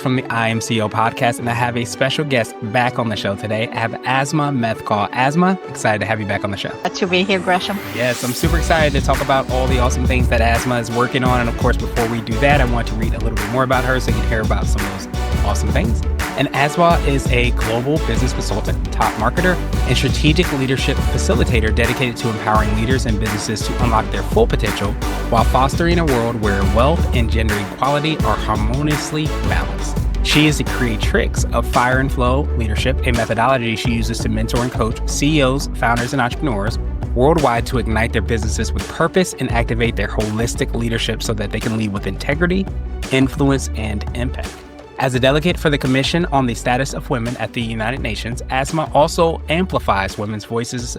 from the SEO podcast, and I have a special guest back on the show today. I have Asmâa Methqal. Asmâa, excited to have you back on the show. Glad to be here, Gresham. Yes, I'm super excited to talk about all the awesome things that Asmâa is working on. And of course, before we do that, I want to read a little bit more about her so you can hear about some of those awesome things. And Asmâa is a global business consultant, top marketer, and strategic leadership facilitator dedicated to empowering leaders and businesses to unlock their full potential while fostering a world where wealth and gender equality are harmoniously balanced. She is the creatrix of Fire and Flow Leadership, a methodology she uses to mentor and coach CEOs, founders, and entrepreneurs worldwide to ignite their businesses with purpose and activate their holistic leadership so that they can lead with integrity, influence, and impact. As a delegate for the Commission on the Status of Women at the United Nations, Asmâa also amplifies women's voices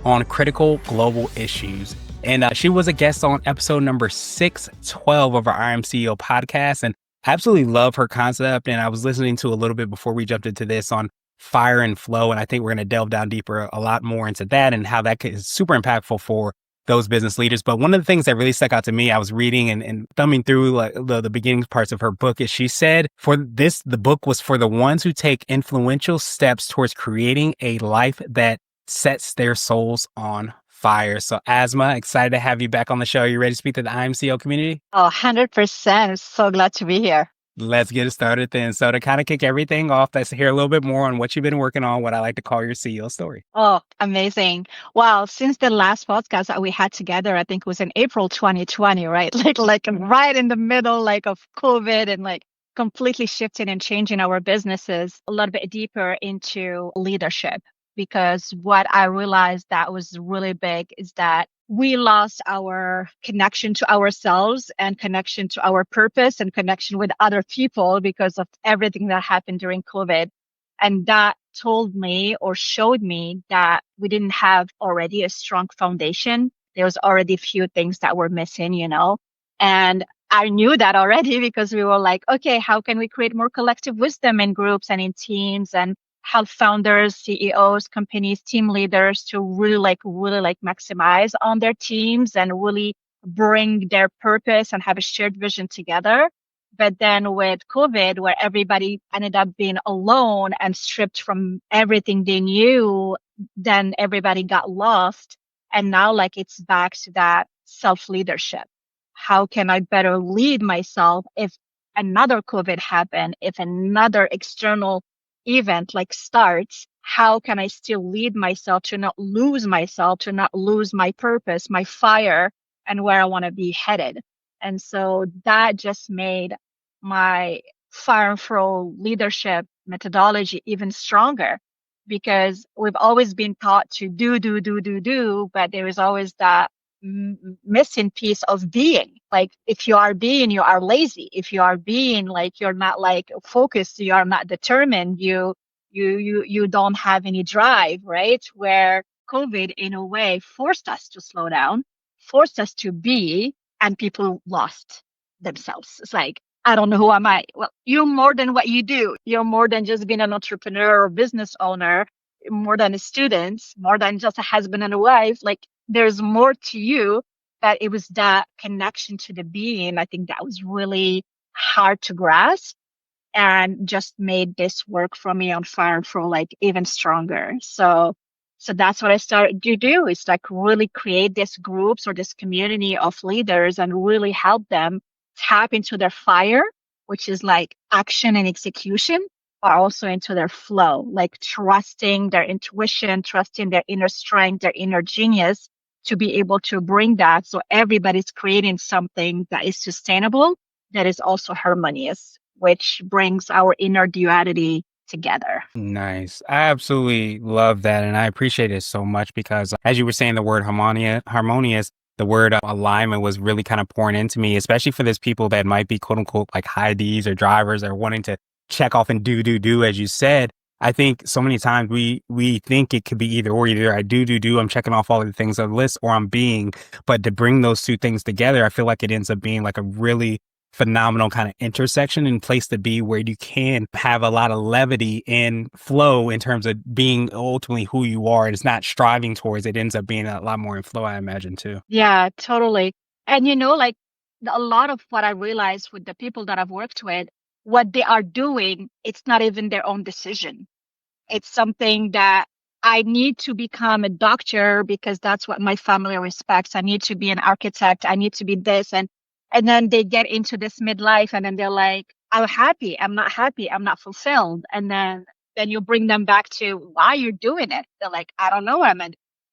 on critical global issues. And she was a guest on episode number 612 of our CEO podcast. And I absolutely love her concept. And I was listening to a little bit before we jumped into this on Fire and Flow. And I think we're going to delve down deeper a lot more into that and how that is super impactful for those business leaders. But one of the things that really stuck out to me, I was reading and thumbing through like the beginning parts of her book, is she said the book was for the ones who take influential steps towards creating a life that sets their souls on fire. So Asmâa, excited to have you back on the show. You ready to speak to the IMCO community? Oh, 100%. I'm so glad to be here. Let's get it started then. So to kind of kick everything off, let's hear a little bit more on what you've been working on, what I like to call your CEO story. Oh, amazing. Wow. Since the last podcast that we had together, I think it was in April 2020, right? Like right in the middle, of COVID and completely shifting and changing our businesses a little bit deeper into leadership. Because what I realized that was really big is that we lost our connection to ourselves and connection to our purpose and connection with other people because of everything that happened during COVID. And that told me or showed me that we didn't have already a strong foundation. There was already a few things that were missing, and I knew that already because we were like, okay, how can we create more collective wisdom in groups and in teams and help founders, CEOs, companies, team leaders to really maximize on their teams and really bring their purpose and have a shared vision together. But then with COVID, where everybody ended up being alone and stripped from everything they knew, then everybody got lost. And now it's back to that self-leadership. How can I better lead myself if another COVID happened, if another external event starts? How can I still lead myself to not lose myself, to not lose my purpose, my fire, and where I want to be headed? And so that just made my Fire and Flow leadership methodology even stronger, because we've always been taught to do, but there is always that missing piece of being. If you are being, you are lazy. If you are being, you're not focused, you are not determined, you don't have any drive, right? Where COVID in a way forced us to slow down, forced us to be, and people lost themselves. It's I don't know, who am I? Well, you're more than what you do. You're more than just being an entrepreneur or business owner, more than a student, more than just a husband and a wife. There's more to you. But it was that connection to the being, I think that was really hard to grasp and just made this work for me on Fire and Flow even stronger. So that's what I started to do, is really create these groups or this community of leaders and really help them tap into their fire, which is action and execution, but also into their flow, trusting their intuition, trusting their inner strength, their inner genius, to be able to bring that. So everybody's creating something that is sustainable, that is also harmonious, which brings our inner duality together. Nice. I absolutely love that. And I appreciate it so much because as you were saying, the word harmonious, the word alignment was really kind of pouring into me, especially for those people that might be quote unquote high Ds or drivers or wanting to check off and do, as you said. I think so many times we think it could be either or. Either I do, I'm checking off all of the things on the list, or I'm being. But to bring those two things together, I feel like it ends up being a really phenomenal kind of intersection and place to be where you can have a lot of levity and flow in terms of being ultimately who you are. And it's not striving towards it. Ends up being a lot more in flow, I imagine, too. Yeah, totally. And a lot of what I realized with the people that I've worked with, what they are doing, it's not even their own decision. It's something that I need to become a doctor because that's what my family respects. I need to be an architect. I need to be this. And then they get into this midlife and then they're like, I'm happy. I'm not happy. I'm not fulfilled. And then you bring them back to why you're doing it. They're like, I don't know.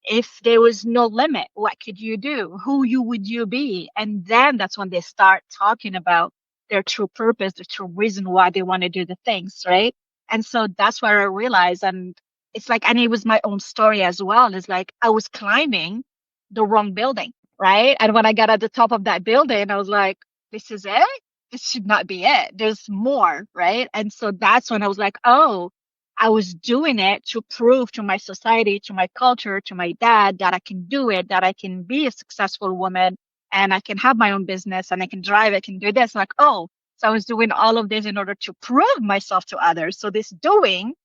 If there was no limit, what could you do? Who you would you be? And then that's when they start talking about their true purpose, the true reason why they want to do the things, right? And so that's where I realized, and it's like, and it was my own story as well. It's like I was climbing the wrong building, right? And when I got at the top of that building, I was like, this is it? This should not be it. There's more, right? And so that's when I was like, oh, I was doing it to prove to my society, to my culture, to my dad that I can do it, that I can be a successful woman and I can have my own business and I can drive, I can do this. Like, oh, so I was doing all of this in order to prove myself to others. So this doing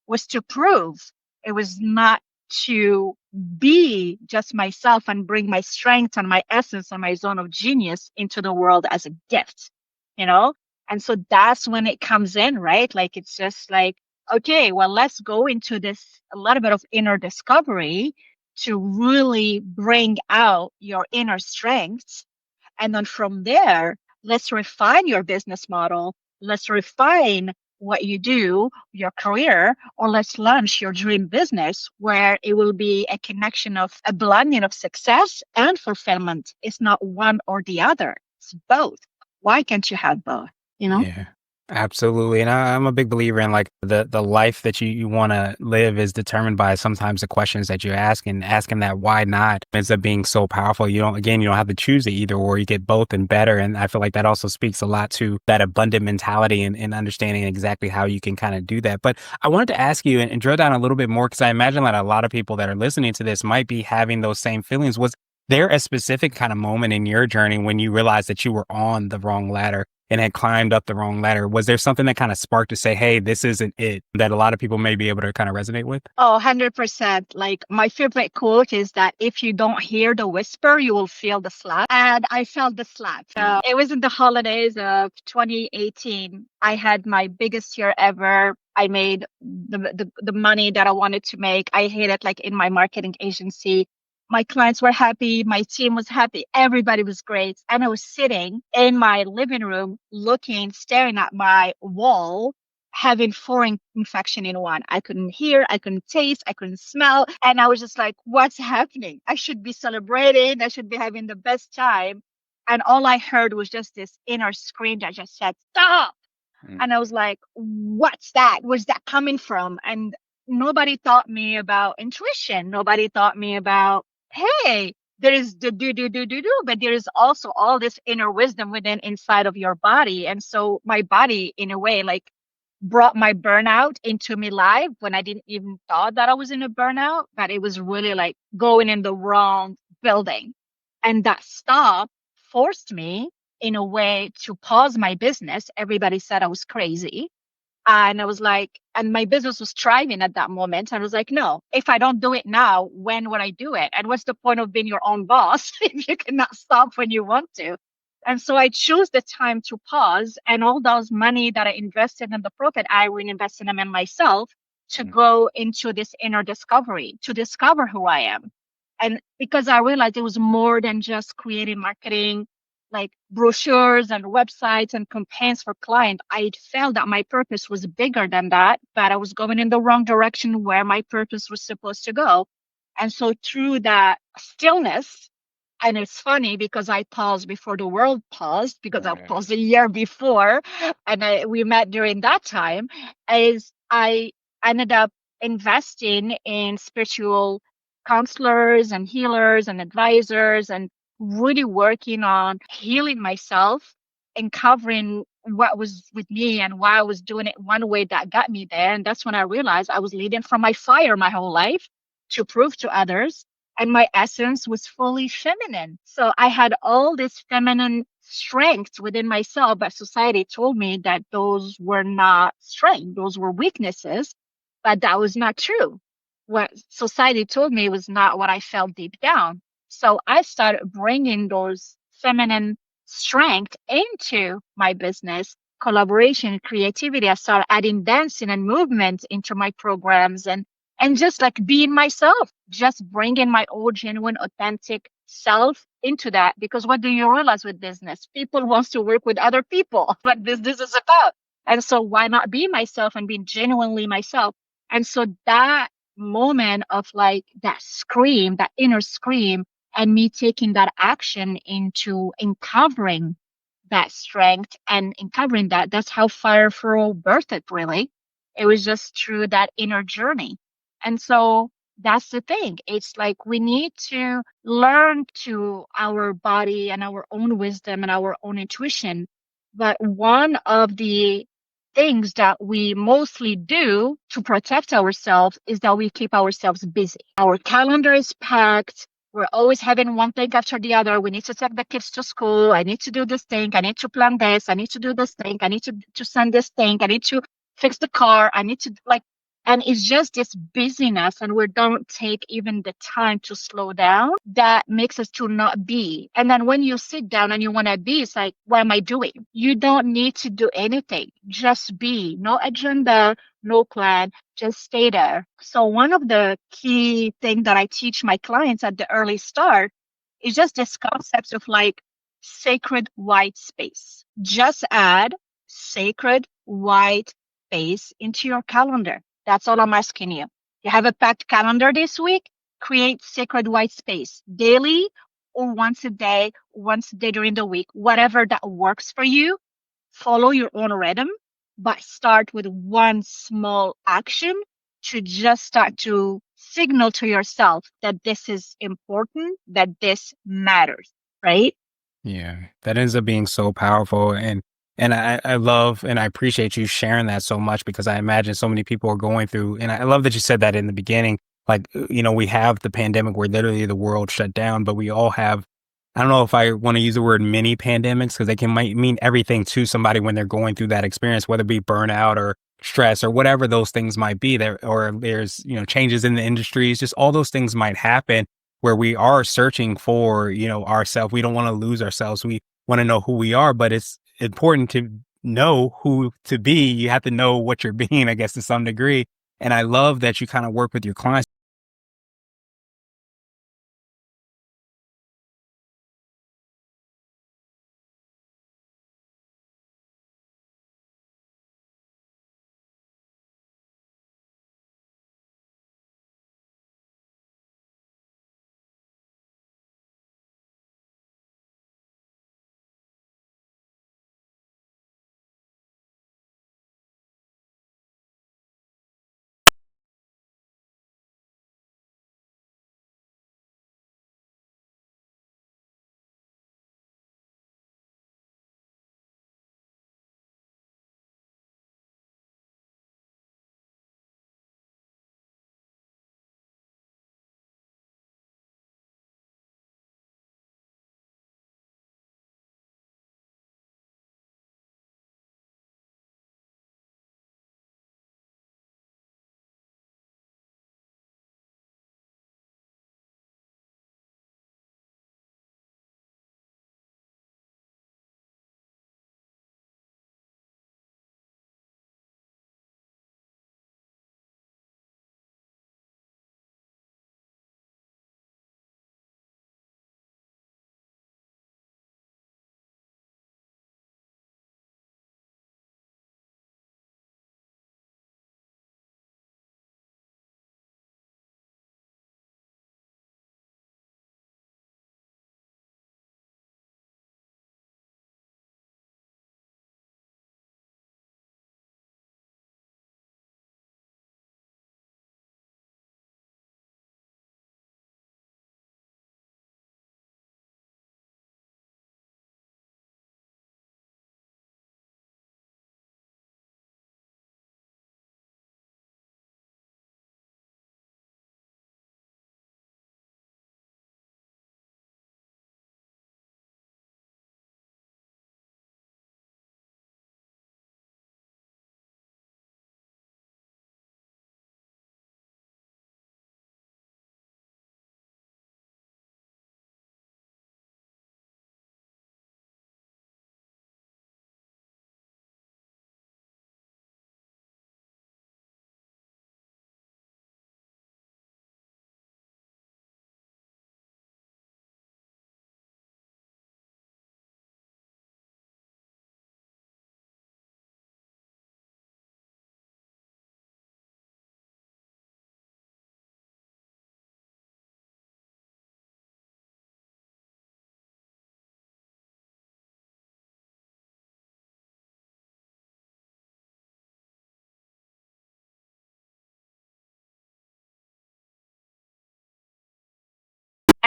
was to prove. It was not to be just myself and bring my strength and my essence and my zone of genius into the world as a gift, you know? And so that's when it comes in, right? Like it's just like, okay, well, let's go into this a little bit of inner discovery to really bring out your inner strengths. And then from there, let's refine your business model. Let's refine what you do, your career, or let's launch your dream business where it will be a connection of a blending of success and fulfillment. It's not one or the other. It's both. Why can't you have both? You know? Yeah, absolutely. And I'm a big believer in like the life that you want to live is determined by sometimes the questions that you ask, and asking that why not ends up being so powerful. You don't have to choose it either or, you get both and better. And I feel like that also speaks a lot to that abundant mentality and understanding exactly how you can kind of do that. But I wanted to ask you and drill down a little bit more, because I imagine that a lot of people that are listening to this might be having those same feelings. Was there a specific kind of moment in your journey when you realized that you were on the wrong ladder and had climbed up the wrong ladder? Was there something that kind of sparked to say, hey, this isn't it, that a lot of people may be able to kind of resonate with? Oh, 100%. Like my favorite quote is that if you don't hear the whisper, you will feel the slap. And I felt the slap. So it was in the holidays of 2018. I had my biggest year ever. I made the money that I wanted to make. I hit it like in my marketing agency. My clients were happy. My team was happy. Everybody was great. And I was sitting in my living room looking, staring at my wall, having foreign infection in one. I couldn't hear, I couldn't taste, I couldn't smell. And I was just like, what's happening? I should be celebrating. I should be having the best time. And all I heard was just this inner scream that just said, stop. Mm. And I was like, what's that? Where's that coming from? And nobody taught me about intuition. Nobody taught me about, hey, there is the do, but there is also all this inner wisdom within inside of your body. And so my body, in a way, like brought my burnout into me live when I didn't even thought that I was in a burnout, but it was really like going in the wrong building. And that stop forced me in a way to pause my business. Everybody said I was crazy. And I was like, and my business was thriving at that moment. And I was like, no, if I don't do it now, when would I do it? And what's the point of being your own boss if you cannot stop when you want to? And so I chose the time to pause, and all those money that I invested in the profit, I reinvested them in myself to Mm. go into this inner discovery, to discover who I am. And because I realized it was more than just creating marketing, like brochures and websites and campaigns for clients, I felt that my purpose was bigger than that, but I was going in the wrong direction where my purpose was supposed to go. And so through that stillness, and it's funny because I paused before the world paused, because I Right. paused a year before and we met during that time, is I ended up investing in spiritual counselors and healers and advisors and really working on healing myself and covering what was with me and why I was doing it one way that got me there. And that's when I realized I was leading from my fire my whole life to prove to others, and my essence was fully feminine. So I had all this feminine strengths within myself, but society told me that those were not strengths, those were weaknesses. But that was not true. What society told me was not what I felt deep down. So I started bringing those feminine strength into my business collaboration, creativity. I started adding dancing and movement into my programs, and just like being myself, just bringing my old, genuine, authentic self into that. Because what do you realize with business? People wants to work with other people. What business is about. And so why not be myself and be genuinely myself? And so that moment of like that scream, that inner scream, and me taking that action into uncovering that strength and uncovering that, that's how Fire Furrow birthed it, really. It was just through that inner journey. And so that's the thing. It's like we need to learn to our body and our own wisdom and our own intuition. But one of the things that we mostly do to protect ourselves is that we keep ourselves busy. Our calendar is packed. We're always having one thing after the other. We need to take the kids to school. I need to do this thing. I need to plan this. I need to do this thing. I need to send this thing. I need to fix the car. I need to like, and it's just this busyness, and we don't take even the time to slow down that makes us to not be. And then when you sit down and you want to be, it's like, what am I doing? You don't need to do anything. Just be. No agenda, no plan, just stay there. So one of the key things that I teach my clients at the early start is just this concept of like sacred white space. Just add sacred white space into your calendar. That's all I'm asking you. You have a packed calendar this week? Create sacred white space daily or once a day during the week, whatever that works for you. Follow your own rhythm, but start with one small action to just start to signal to yourself that this is important, that this matters, right? Yeah, that ends up being so powerful, and I love and I appreciate you sharing that so much because I imagine so many people are going through, and I love that you said that in the beginning. Like, we have the pandemic where literally the world shut down, but we all have. I don't know if I want to use the word mini pandemics because they can might mean everything to somebody when they're going through that experience, whether it be burnout or stress or whatever those things might be. There or there's changes in the industries, just all those things might happen where we are searching for, ourselves. We don't want to lose ourselves. We want to know who we are, but it's important to know who to be. You have to know what you're being, I guess, to some degree. And I love that you kind of work with your clients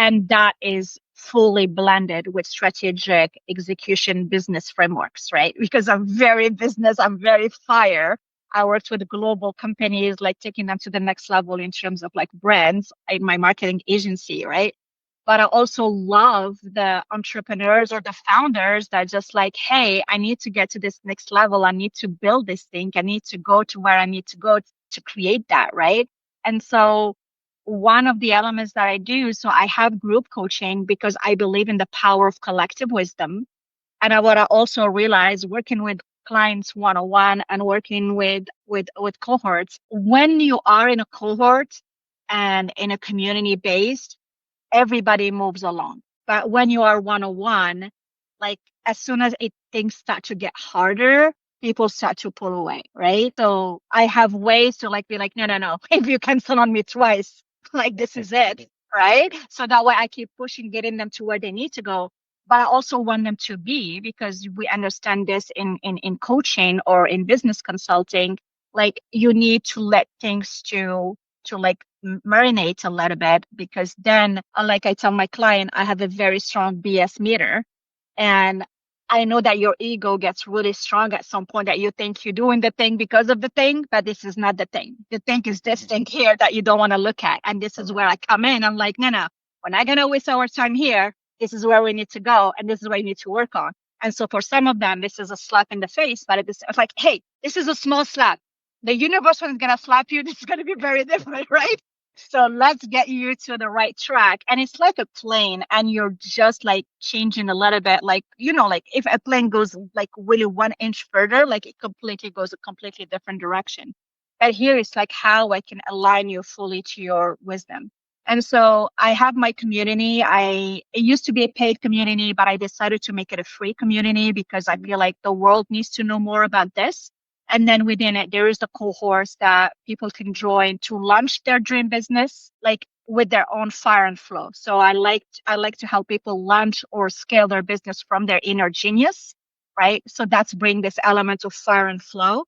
And that is fully blended with strategic execution business frameworks, right? Because I'm very business, I'm very fire. I worked with global companies, like taking them to the next level in terms of like brands in my marketing agency, right? But I also love the entrepreneurs or the founders that just like, hey, I need to get to this next level. I need to build this thing. I need to go to where I need to go to create that, right? And so one of the elements that I do, so I have group coaching because I believe in the power of collective wisdom. And what I also realized working with clients one-on-one and working with cohorts, when you are in a cohort and in a community based, everybody moves along. But when you are one-on-one, like as soon as things start to get harder, people start to pull away, right? So I have ways to like be like, no, no, no. If you cancel on me twice, like this is it, right? So that way I keep pushing, getting them to where they need to go. But I also want them to be, because we understand this in coaching or in business consulting, like you need to let things to like marinate a little bit, because then like I tell my client, I have a very strong BS meter, and I know that your ego gets really strong at some point, that you think you're doing the thing because of the thing, but this is not the thing. The thing is this thing here that you don't want to look at. And this is where I come in. I'm like, no, no, we're not going to waste our time here. This is where we need to go. And this is what you need to work on. And so for some of them, this is a slap in the face, but it's like, hey, this is a small slap. The universe, when it's going to slap you, this is going to be very different, right? So let's get you to the right track. And it's like a plane, and you're just like changing a little bit. Like, like if a plane goes like really 1 inch further, like it completely goes a completely different direction. But here it's like how I can align you fully to your wisdom. And so I have my community. It used to be a paid community, but I decided to make it a free community because I feel like the world needs to know more about this. And then within it, there is the cohorts that people can join to launch their dream business, like with their own fire and flow. So I like to help people launch or scale their business from their inner genius, right? So that's bring this element of fire and flow.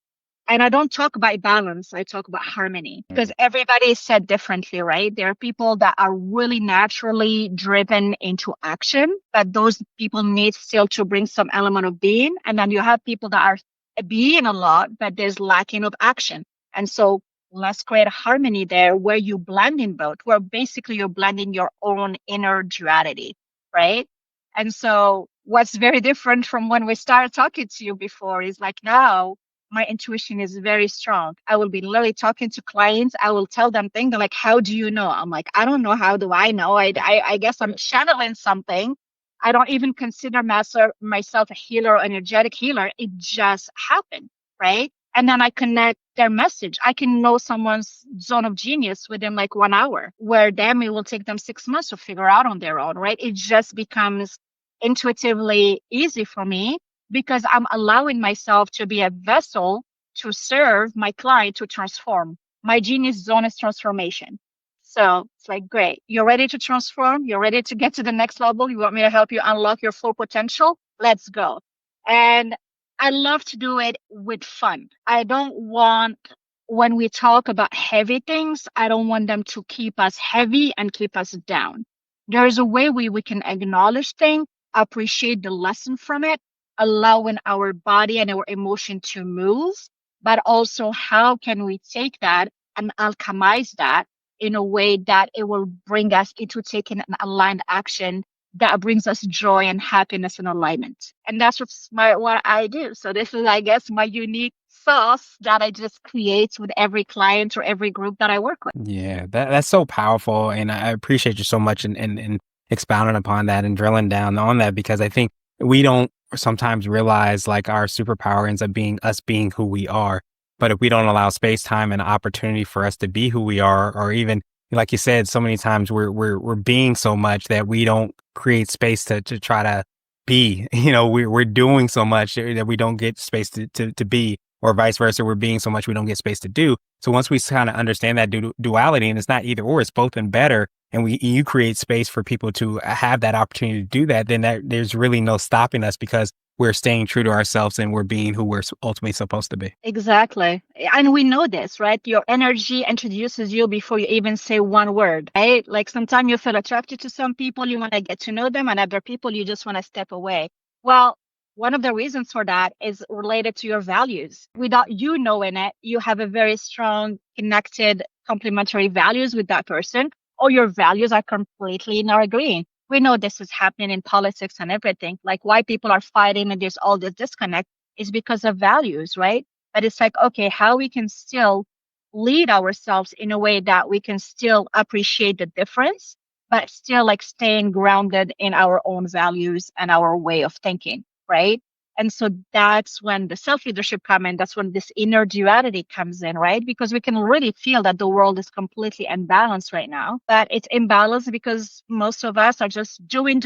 And I don't talk about balance. I talk about harmony, because everybody is set differently, right? There are people that are really naturally driven into action, but those people need still to bring some element of being. And then you have people that are being a lot, but there's lacking of action. And so let's create a harmony there where you blend in both, where basically you're blending your own inner duality, right? And so what's very different from when we started talking to you before is like now my intuition is very strong. I will be literally talking to clients. I will tell them things. They're like, how do you know? I'm like, I don't know. How do I know? I guess I'm channeling something. I don't even consider myself a healer or energetic healer. It just happened, right? And then I connect their message. I can know someone's zone of genius within like 1 hour, where them it will take them 6 months to figure out on their own, right? It just becomes intuitively easy for me because I'm allowing myself to be a vessel to serve my client to transform. My genius zone is transformation. So it's like, great. You're ready to transform. You're ready to get to the next level. You want me to help you unlock your full potential? Let's go. And I love to do it with fun. I don't want, when we talk about heavy things, I don't want them to keep us heavy and keep us down. There is a way we can acknowledge things, appreciate the lesson from it, allowing our body and our emotion to move, but also how can we take that and alchemize that in a way that it will bring us into taking an aligned action that brings us joy and happiness and alignment. And that's what I do. So this is, I guess, my unique sauce that I just create with every client or every group that I work with. Yeah, that's so powerful, and I appreciate you so much in expounding upon that and drilling down on that, because I think we don't sometimes realize like our superpower ends up being us being who we are. But if we don't allow space, time, and opportunity for us to be who we are, or even like you said, so many times we're being so much that we don't create space to try to be. We're doing so much that we don't get space to be, or vice versa. We're being so much we don't get space to do. So once we kind of understand that duality, and it's not either or, it's both and better, and you create space for people to have that opportunity to do that, then there's really no stopping us, because we're staying true to ourselves and we're being who we're ultimately supposed to be. Exactly. And we know this, right? Your energy introduces you before you even say one word, right? Like sometimes you feel attracted to some people, you want to get to know them, and other people, you just want to step away. Well, one of the reasons for that is related to your values. Without you knowing it, you have a very strong, connected, complementary values with that person, or your values are completely not agreeing. We know this is happening in politics and everything, like why people are fighting and there's all this disconnect is because of values, right? But it's like, okay, how we can still lead ourselves in a way that we can still appreciate the difference, but still like staying grounded in our own values and our way of thinking, right? And so that's when the self leadership comes in. That's when this inner duality comes in, right? Because we can really feel that the world is completely imbalanced right now. But it's imbalanced because most of us are just doing,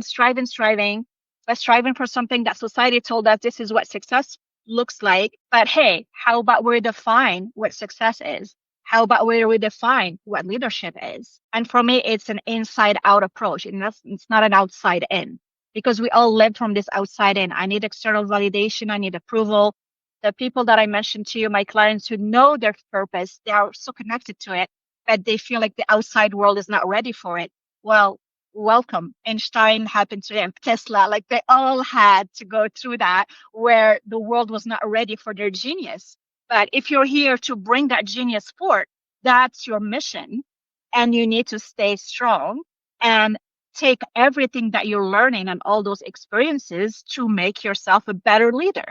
striving, by striving for something that society told us this is what success looks like. But hey, how about we redefine what success is? How about we redefine what leadership is? And for me, it's an inside out approach. And it's not an outside in because we all live from this outside in. I need external validation. I need approval. The people that I mentioned to you, my clients who know their purpose, they are so connected to it, but they feel like the outside world is not ready for it. Well, welcome. Einstein happened to them, Tesla, like they all had to go through that where the world was not ready for their genius. But if you're here to bring that genius forth, that's your mission. And you need to stay strong and take everything that you're learning and all those experiences to make yourself a better leader.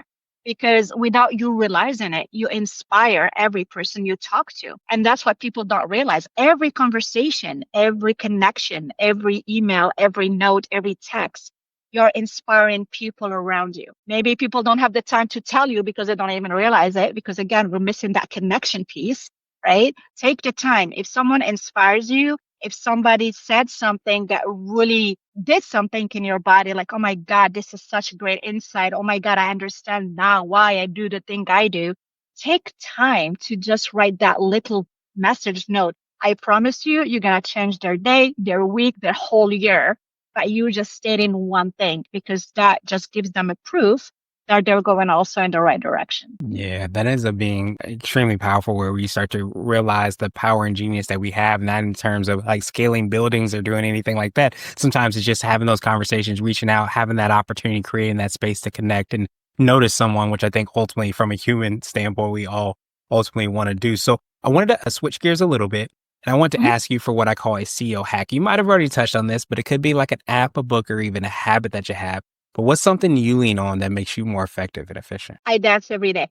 Because without you realizing it, you inspire every person you talk to. And that's what people don't realize. Every conversation, every connection, every email, every note, every text, you're inspiring people around you. Maybe people don't have the time to tell you because they don't even realize it. Because again, we're missing that connection piece, right? Take the time. If someone inspires you, if somebody said something that really did something in your body, like, oh my God, this is such great insight. Oh my God, I understand now why I do the thing I do. Take time to just write that little message note. I promise you, you're going to change their day, their week, their whole year. But you just stayed in one thing because that just gives them a proof that they're going also in the right direction. Yeah, that ends up being extremely powerful where we start to realize the power and genius that we have, not in terms of like scaling buildings or doing anything like that. Sometimes it's just having those conversations, reaching out, having that opportunity, creating that space to connect and notice someone, which I think ultimately from a human standpoint, we all ultimately want to do. So I wanted to switch gears a little bit. And I want to Mhm. ask you for what I call a SEO hack. You might have already touched on this, but it could be like an app, a book, or even a habit that you have. But what's something you lean on that makes you more effective and efficient? I dance every day.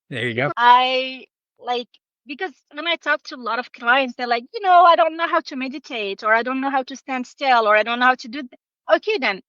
There you go. I like because when I talk to a lot of clients, they're like, I don't know how to meditate, or I don't know how to stand still, or I don't know how to do. Okay, then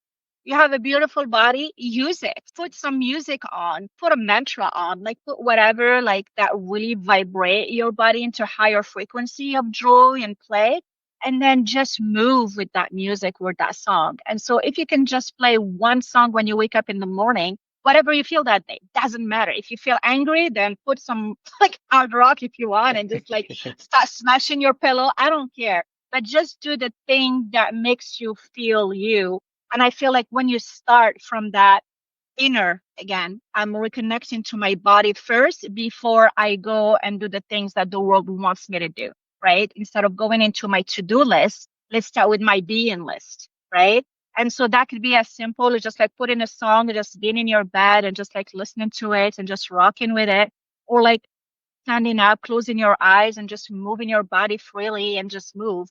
you have a beautiful body, use it. Put some music on, put a mantra on, like put whatever like that really vibrate your body into higher frequency of joy and play. And then just move with that music or that song. And so if you can just play one song when you wake up in the morning, whatever you feel that day, doesn't matter. If you feel angry, then put some like hard rock if you want and just like start smashing your pillow. I don't care. But just do the thing that makes you feel you. And I feel like when you start from that inner again, I'm reconnecting to my body first before I go and do the things that the world wants me to do, right? Instead of going into my to-do list, let's start with my being list, right? And so that could be as simple as just like putting a song, and just being in your bed and just like listening to it and just rocking with it, or like standing up, closing your eyes and just moving your body freely and just move.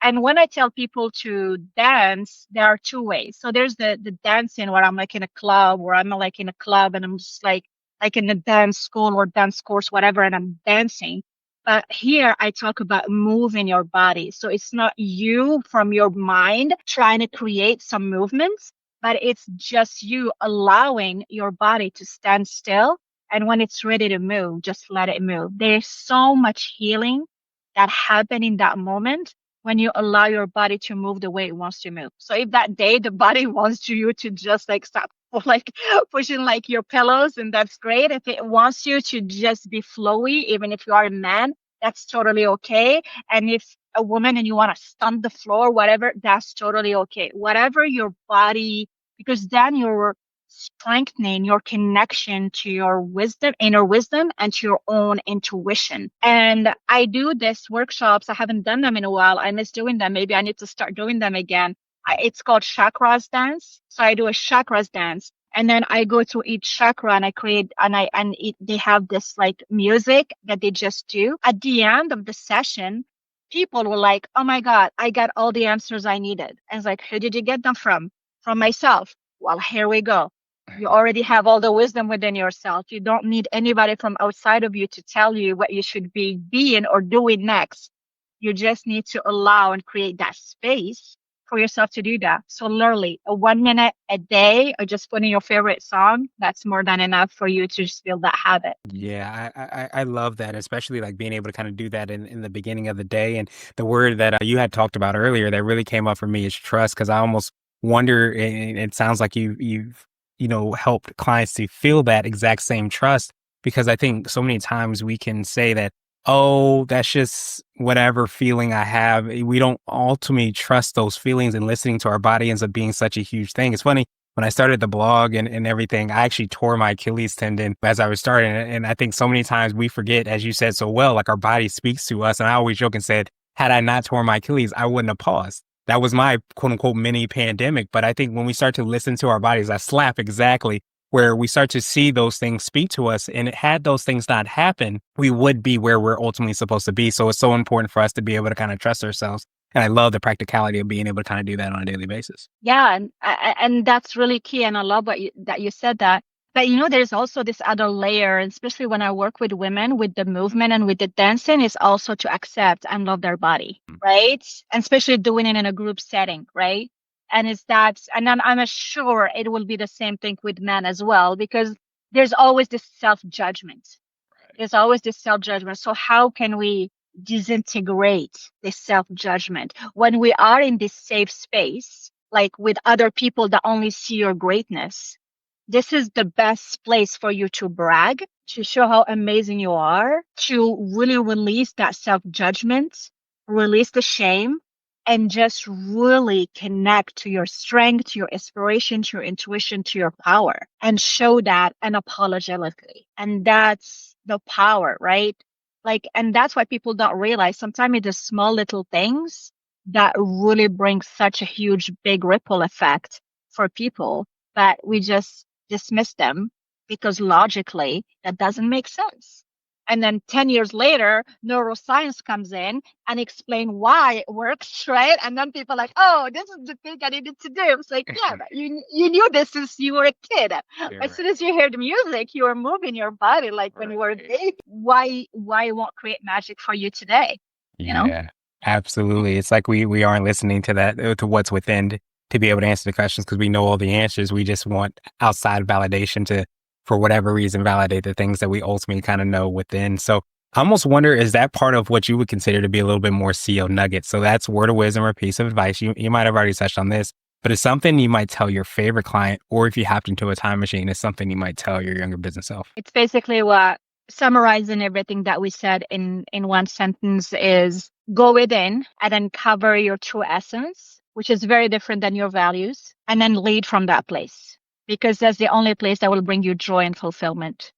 And when I tell people to dance, there are two ways. So there's the dancing where I'm like in a club, or I'm like in a club and I'm just like in a dance school or dance course, whatever, and I'm dancing. But here I talk about moving your body. So it's not you from your mind trying to create some movements, but it's just you allowing your body to stand still. And when it's ready to move, just let it move. There's so much healing that happen in that moment when you allow your body to move the way it wants to move. So if that day the body wants you to just like stop like pushing like your pillows, and that's great. If it wants you to just be flowy, even if you are a man, that's totally okay. And if a woman and you want to stomp the floor, whatever, that's totally okay. Whatever your body, because then you're strengthening your connection to your wisdom, inner wisdom, and to your own intuition. And I do this workshops. I haven't done them in a while. I miss doing them. Maybe I need to start doing them again. It's called chakras dance. So I do a chakras dance. And then I go to each chakra and I create they have this like music that they just do. At the end of the session, people were like, "Oh my God, I got all the answers I needed." And it's like, "Who did you get them from?" "From myself." "Well, here we go. You already have all the wisdom within yourself. You don't need anybody from outside of you to tell you what you should be being or doing next. You just need to allow and create that space for yourself to do that." So literally a 1 minute a day or just putting your favorite song, that's more than enough for you to just build that habit. Yeah, I love that, especially like being able to kind of do that in the beginning of the day. And the word that you had talked about earlier that really came up for me is trust, because I almost wonder, and it sounds like you've helped clients to feel that exact same trust, because I think so many times we can say that, oh, that's just whatever feeling I have. We don't ultimately trust those feelings, and listening to our body ends up being such a huge thing. It's funny, when I started the blog and everything, I actually tore my Achilles tendon as I was starting. And I think so many times we forget, as you said so well, like our body speaks to us. And I always joke and said, had I not torn my Achilles, I wouldn't have paused. That was my quote unquote mini pandemic. But I think when we start to listen to our bodies, I slap exactly where we start to see those things speak to us. And had those things not happen, we would be where we're ultimately supposed to be. So it's so important for us to be able to kind of trust ourselves. And I love the practicality of being able to kind of do that on a daily basis. Yeah, and that's really key. And I love that you said that. But there's also this other layer, especially when I work with women with the movement and with the dancing, is also to accept and love their body, right? And especially doing it in a group setting, right? And and then I'm sure it will be the same thing with men as well, because there's always this self-judgment. There's always this self-judgment. So how can we disintegrate this self-judgment when we are in this safe space, like with other people that only see your greatness? This is the best place for you to brag, to show how amazing you are, to really release that self-judgment, release the shame, and just really connect to your strength, to your inspiration, to your intuition, to your power, and show that unapologetically. And that's the power, right? Like, and that's why people don't realize sometimes it's the small little things that really bring such a huge, big ripple effect for people, but we just dismiss them because logically that doesn't make sense. And then 10 years later, neuroscience comes in and explain why it works, right? And then people are like, "Oh, this is the thing I needed to do." It's like, yeah, but you knew this since you were a kid. As soon as you hear the music, you were moving your body like when you were a baby. Why it won't create magic for you today? You know? Yeah, absolutely. It's like we aren't listening to that, to what's within, to be able to answer the questions, because we know all the answers. We just want outside validation to, for whatever reason, validate the things that we ultimately kind of know within. So I almost wonder, is that part of what you would consider to be a little bit more SEO nuggets? So that's word of wisdom or piece of advice. You might have already touched on this, but it's something you might tell your favorite client, or if you hopped into a time machine, it's something you might tell your younger business self. It's basically what summarizing everything that we said in one sentence is: go within and uncover your true essence, which is very different than your values, and then lead from that place, because that's the only place that will bring you joy and fulfillment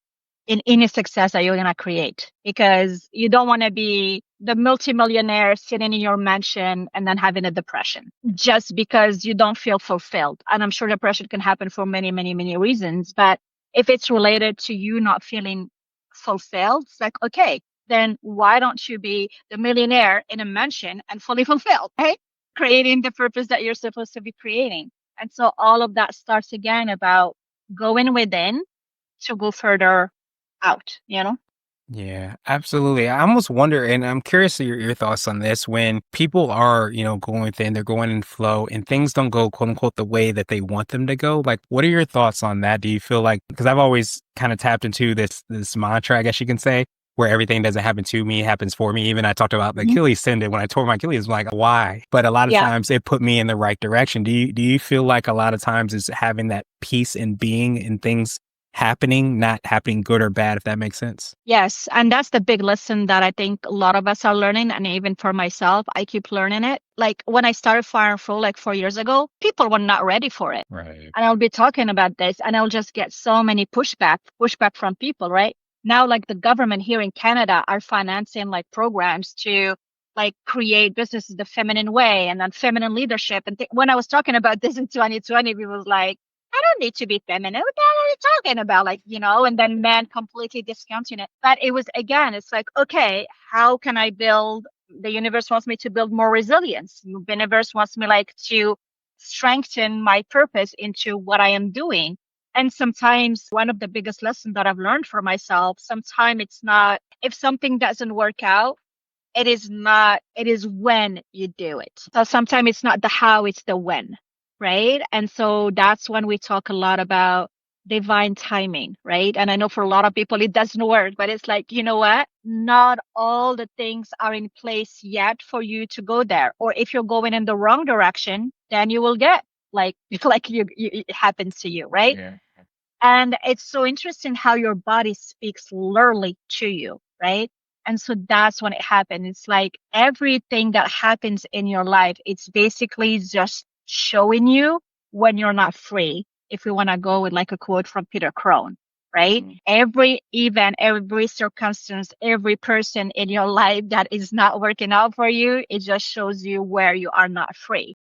in any success that you're going to create, because you don't want to be the multimillionaire sitting in your mansion and then having a depression just because you don't feel fulfilled. And I'm sure depression can happen for many, many, many reasons. But if it's related to you not feeling fulfilled, it's like, okay, then why don't you be the millionaire in a mansion and fully fulfilled, right? Creating the purpose that you're supposed to be creating. And so all of that starts again about going within to go further out. Yeah, absolutely. I almost wonder, and I'm curious to your thoughts on this. When people are, going within, they're going in flow, and things don't go, quote unquote, the way that they want them to go. Like, what are your thoughts on that? Do you feel like, because I've always kind of tapped into this mantra, I guess you can say, where everything doesn't happen to me, it happens for me. Even I talked about the Mhm. Achilles tendon. When I tore my Achilles, I'm like, why? But a lot of Yeah. times it put me in the right direction. Do you feel like a lot of times is having that peace and being in things happening, not happening good or bad, if that makes sense. Yes. And that's the big lesson that I think a lot of us are learning. And even for myself, I keep learning it. Like when I started Fire and Flow like 4 years ago, people were not ready for it. Right. And I'll be talking about this and I'll just get so many pushback from people, right? Now, like the government here in Canada are financing like programs to like create businesses the feminine way and then feminine leadership. And when I was talking about this in 2020, we was like, I don't need to be feminine. What the hell are you talking about? Like, and then men completely discounting it. But it was, again, it's like, okay, how can I build? The universe wants me to build more resilience. The universe wants me like to strengthen my purpose into what I am doing. And sometimes one of the biggest lessons that I've learned for myself, sometimes it's not, if something doesn't work out, it is not, it is when you do it. So sometimes it's not the how, it's the when, right? And so that's when we talk a lot about divine timing, right? And I know for a lot of people it doesn't work, but it's like, you know what? Not all the things are in place yet for you to go there. Or if you're going in the wrong direction, then you will get like it happens to you, right? Yeah. And it's so interesting how your body speaks literally to you, right? And so that's when it happens. It's like everything that happens in your life, it's basically just showing you when you're not free. If we want to go with like a quote from Peter Crone, right? Every event, every circumstance, every person in your life that is not working out for you, it just shows you where you are not free.